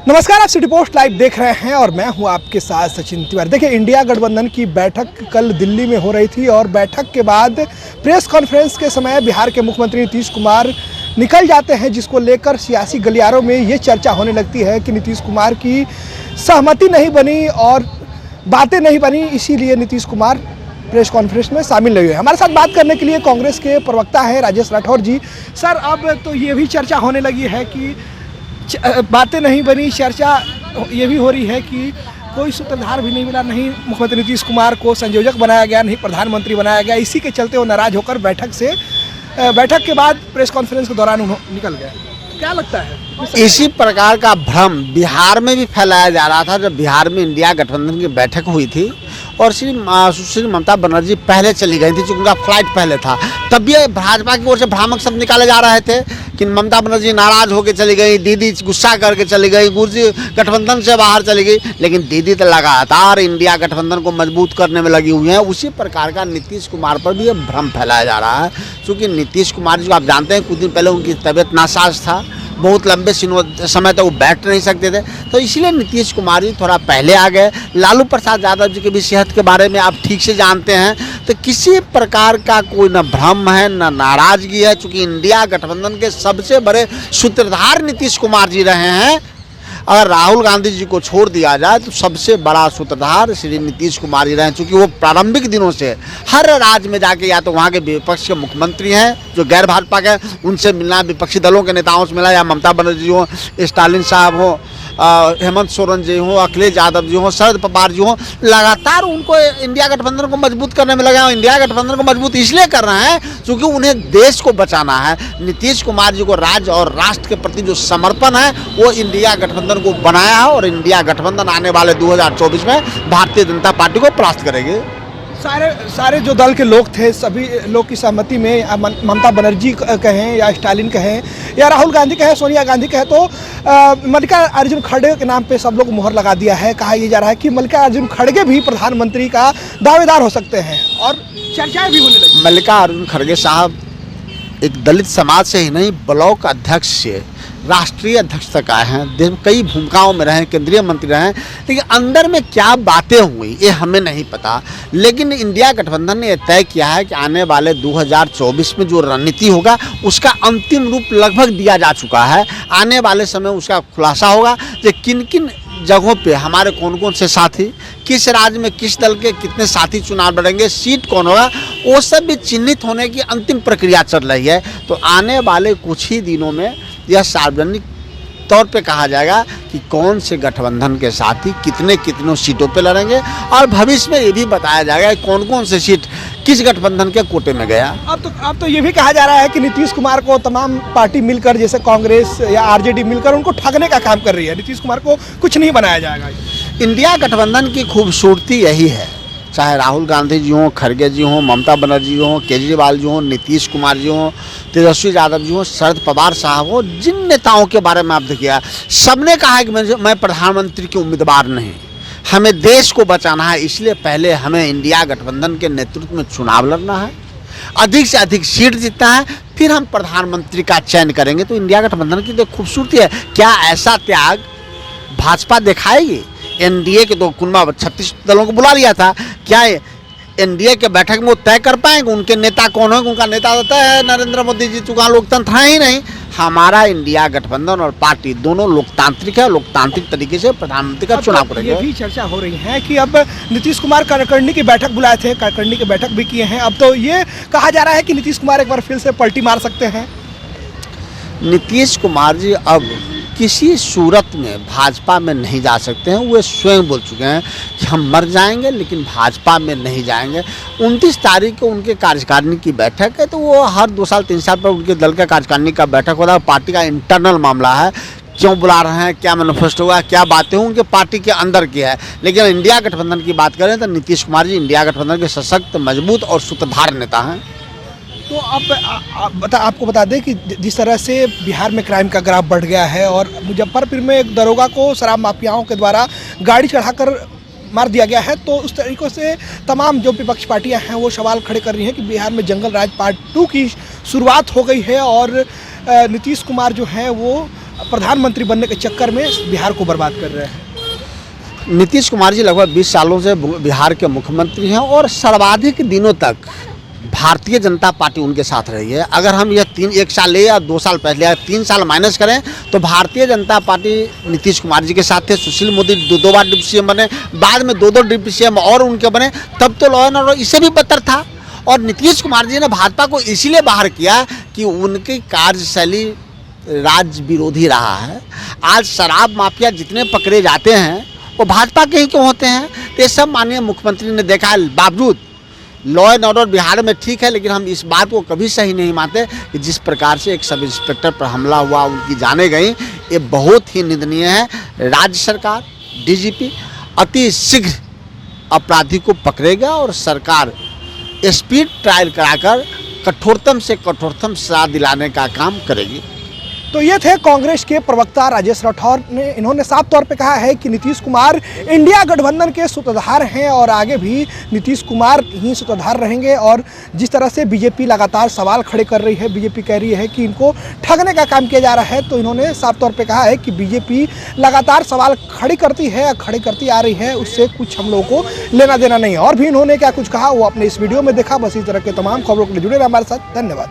नमस्कार, आप city post live देख रहे हैं और मैं हूं आपके साथ सचिन तिवारी। देखिए, इंडिया गठबंधन की बैठक कल दिल्ली में हो रही थी और बैठक के बाद प्रेस कॉन्फ्रेंस के समय बिहार के मुख्यमंत्री नीतीश कुमार निकल जाते हैं, जिसको लेकर सियासी गलियारों में ये चर्चा होने लगती है कि नीतीश कुमार की सहमति नहीं बनी और बातें नहीं बनी, इसीलिए नीतीश कुमार प्रेस कॉन्फ्रेंस में शामिल नहीं हुए। हमारे साथ बात करने के लिए कांग्रेस के प्रवक्ता हैं राजेश राठौर जी। सर, अब तो ये भी चर्चा होने लगी है कि बातें नहीं बनी, चर्चा ये भी हो रही है कि कोई सूत्रधार भी नहीं मिला, नहीं मुख्यमंत्री नीतीश कुमार को संयोजक बनाया गया, नहीं प्रधानमंत्री बनाया गया। इसी के चलते वो नाराज होकर बैठक के बाद प्रेस कॉन्फ्रेंस के दौरान उन्होंने निकल गए। क्या लगता है? इसी प्रकार का भ्रम बिहार में भी फैलाया जा रहा था। जब बिहार में इंडिया गठबंधन की बैठक हुई थी और श्री ममता बनर्जी पहले चली गई थी, चूँकि उनका फ्लाइट पहले था, तब भी भाजपा की ओर से भ्रामक शब्द निकाले जा रहे थे कि ममता बनर्जी नाराज होकर चली गई, दीदी गुस्सा करके चली गई, गुर्जी गठबंधन से बाहर चली गई। लेकिन दीदी तो लगातार इंडिया गठबंधन को मजबूत करने में लगी हुई हैं। उसी प्रकार का नीतीश कुमार पर भी ये भ्रम फैलाया जा रहा है। क्योंकि नीतीश कुमार जी को आप जानते हैं, कुछ दिन पहले उनकी तबीयत नासाज था, बहुत लंबे समय तक वो बैठ नहीं सकते थे, तो इसलिए नीतीश कुमार जी थोड़ा पहले आ गए। लालू प्रसाद यादव जी की भी सेहत के बारे में आप ठीक से जानते हैं। तो किसी प्रकार का कोई न भ्रम है न नाराजगी है, चूँकि इंडिया गठबंधन के सबसे बड़े सूत्रधार नीतीश कुमार जी रहे हैं। अगर राहुल गांधी जी को छोड़ दिया जाए तो सबसे बड़ा सूत्रधार श्री नीतीश कुमार जी रहे हैं, चूँकि वो प्रारंभिक दिनों से हर राज्य में जाके या तो वहाँ के विपक्ष के मुख्यमंत्री हैं जो गैर भाजपा के, उनसे मिलना, विपक्षी दलों के नेताओं से मिला, या ममता बनर्जी हो, स्टालिन साहब हो, हेमंत सोरेन जी हो, अखिलेश यादव जी हो, शरद पवार जी हो, लगातार उनको इंडिया गठबंधन को मजबूत करने में लगा। इंडिया गठबंधन को मजबूत इसलिए कर रहे हैं क्योंकि उन्हें देश को बचाना है। नीतीश कुमार जी को राज्य और राष्ट्र के प्रति जो समर्पण है वो इंडिया गठबंधन को बनाया है और इंडिया गठबंधन आने वाले 2024 में भारतीय जनता पार्टी को परास्त करेगी। सारे जो दल के लोग थे, सभी लोग की सहमति में ममता बनर्जी कहें या स्टालिन कहें या राहुल गांधी कहें, सोनिया गांधी कहें, तो मल्लिकार्जुन खड़गे के नाम पे सब लोग मुहर लगा दिया है। कहा यह जा रहा है कि मल्लिकार्जुन खड़गे भी प्रधानमंत्री का दावेदार हो सकते हैं और चर्चाएं भी होने लगी। मल्लिकार्जुन खड़गे साहब एक दलित समाज से ही नहीं, ब्लॉक अध्यक्ष से राष्ट्रीय अध्यक्ष तक आए हैं, देश में कई भूमिकाओं में रहे, केंद्रीय मंत्री रहे, लेकिन अंदर में क्या बातें हुई ये हमें नहीं पता। लेकिन इंडिया गठबंधन ने यह तय किया है कि आने वाले 2024 में जो रणनीति होगा उसका अंतिम रूप लगभग दिया जा चुका है। आने वाले समय उसका खुलासा होगा कि किन किन जगहों पे हमारे कौन कौन से साथी, किस राज्य में किस दल के कितने साथी चुनाव लड़ेंगे, सीट कौन होगा, वो सब भी चिन्हित होने की अंतिम प्रक्रिया चल रही है। तो आने वाले कुछ ही दिनों में यह सार्वजनिक तौर पे कहा जाएगा कि कौन से गठबंधन के साथी कितनों सीटों पे लड़ेंगे और भविष्य में ये भी बताया जाएगा कि कौन कौन से सीट किस गठबंधन के कोटे में गया। अब तो ये भी कहा जा रहा है कि नीतीश कुमार को तमाम पार्टी मिलकर, जैसे कांग्रेस या आरजेडी मिलकर उनको ठगने का काम कर रही है। नीतीश कुमार को कुछ नहीं बनाया जाएगा। इंडिया गठबंधन की खूबसूरती यही है, चाहे राहुल गांधी जी हों, खड़गे जी हों, ममता बनर्जी हों, केजरीवाल जी हों, नीतीश कुमार जी हों, तेजस्वी यादव जी हों, शरद पवार साहब हो, जिन नेताओं के बारे में आप देखिए, सबने कहा है कि मैं प्रधानमंत्री के उम्मीदवार नहीं, हमें देश को बचाना है, इसलिए पहले हमें इंडिया गठबंधन के नेतृत्व में चुनाव लड़ना है, अधिक से अधिक सीट जीतना है, फिर हम प्रधानमंत्री का चयन करेंगे। तो इंडिया गठबंधन की तो खूबसूरती है। क्या ऐसा त्याग भाजपा दिखाएगी? एनडीए के तो 36 दलों को बुला लिया था, क्या एनडीए के बैठक में वो तय कर पाएंगे उनके नेता कौन है? उनका नेता होता है नरेंद्र मोदी जी, चूँकि लोकतंत्र है ही नहीं। हमारा इंडिया गठबंधन और पार्टी दोनों लोकतांत्रिक है, लोकतांत्रिक तरीके से प्रधानमंत्री का चुनाव करेंगे। ये भी चर्चा हो रही है कि अब नीतीश कुमार करकर्णी की बैठक बुलाए थे, करकर्णी की बैठक भी किए हैं। अब तो ये कहा जा रहा है कि नीतीश कुमार एक बार फिर से पलटी मार सकते हैं। नीतीश कुमार जी अब किसी सूरत में भाजपा में नहीं जा सकते हैं। वो स्वयं बोल चुके हैं कि हम मर जाएंगे लेकिन भाजपा में नहीं जाएंगे। 29 तारीख को उनके कार्यकारिणी की बैठक है, तो वो हर 2 साल 3 साल पर उनके दल का कार्यकारिणी का बैठक होता है। पार्टी का इंटरनल मामला है, क्यों बुला रहे हैं, क्या मैनिफेस्टो होगा, क्या बातें होंगी, उनके पार्टी के अंदर की है। लेकिन इंडिया गठबंधन की बात करें तो नीतीश कुमार जी इंडिया गठबंधन के सशक्त, मजबूत और सूत्रधार नेता हैं। तो आपको बता दें कि जिस तरह से बिहार में क्राइम का ग्राफ बढ़ गया है और मुजफ्फरपुर में एक दरोगा को शराब माफियाओं के द्वारा गाड़ी चढ़ाकर मार दिया गया है, तो उस तरीक़ों से तमाम जो विपक्ष पार्टियां हैं वो सवाल खड़े कर रही हैं कि बिहार में जंगल राज पार्ट 2 की शुरुआत हो गई है और नीतीश कुमार जो हैं वो प्रधानमंत्री बनने के चक्कर में बिहार को बर्बाद कर रहे हैं? नीतीश कुमार जी लगभग 20 सालों से बिहार के मुख्यमंत्री हैं और सर्वाधिक दिनों तक भारतीय जनता पार्टी उनके साथ रही है। अगर हम यह 1 साल ले या 2 साल पहले या 3 साल माइनस करें तो भारतीय जनता पार्टी नीतीश कुमार जी के साथ थे। सुशील मोदी 2 बार डिप्टी सीएम बने, बाद में 2 डिप्टी सीएम और उनके बने, तब तो लॉ एंड ऑर्डर इससे भी बदतर था। और नीतीश कुमार जी ने भाजपा को इसीलिए बाहर किया कि उनकी कार्यशैली राज्य विरोधी रहा है। आज शराब माफिया जितने पकड़े जाते हैं वो भाजपा के ही क्यों होते हैं? तो ये सब माननीय मुख्यमंत्री ने देखा है। बावजूद लॉ एंड ऑर्डर बिहार में ठीक है, लेकिन हम इस बात को कभी सही नहीं मानते कि जिस प्रकार से एक सब इंस्पेक्टर पर हमला हुआ, उनकी जानें गई, ये बहुत ही निंदनीय है। राज्य सरकार, डीजीपी अति शीघ्र अपराधी को पकड़ेगा और सरकार स्पीड ट्रायल कराकर कठोरतम से कठोरतम सजा दिलाने का काम करेगी। तो ये थे कांग्रेस के प्रवक्ता राजेश राठौर ने। इन्होंने साफ तौर पे कहा है कि नीतीश कुमार इंडिया गठबंधन के सूत्रधार हैं और आगे भी नीतीश कुमार ही सूत्रधार रहेंगे। और जिस तरह से बीजेपी लगातार सवाल खड़े कर रही है, बीजेपी कह रही है कि इनको ठगने का काम किया जा रहा है, तो इन्होंने साफ तौर पे कहा है कि बीजेपी लगातार सवाल खड़ी करती है, खड़ी करती आ रही है, उससे कुछ हम लोगों को लेना देना नहीं है। और भी इन्होंने क्या कुछ कहा वो अपने इस वीडियो में देखा। बस इस तरह के तमाम खबरों के लिए जुड़े रहे हमारे साथ। धन्यवाद।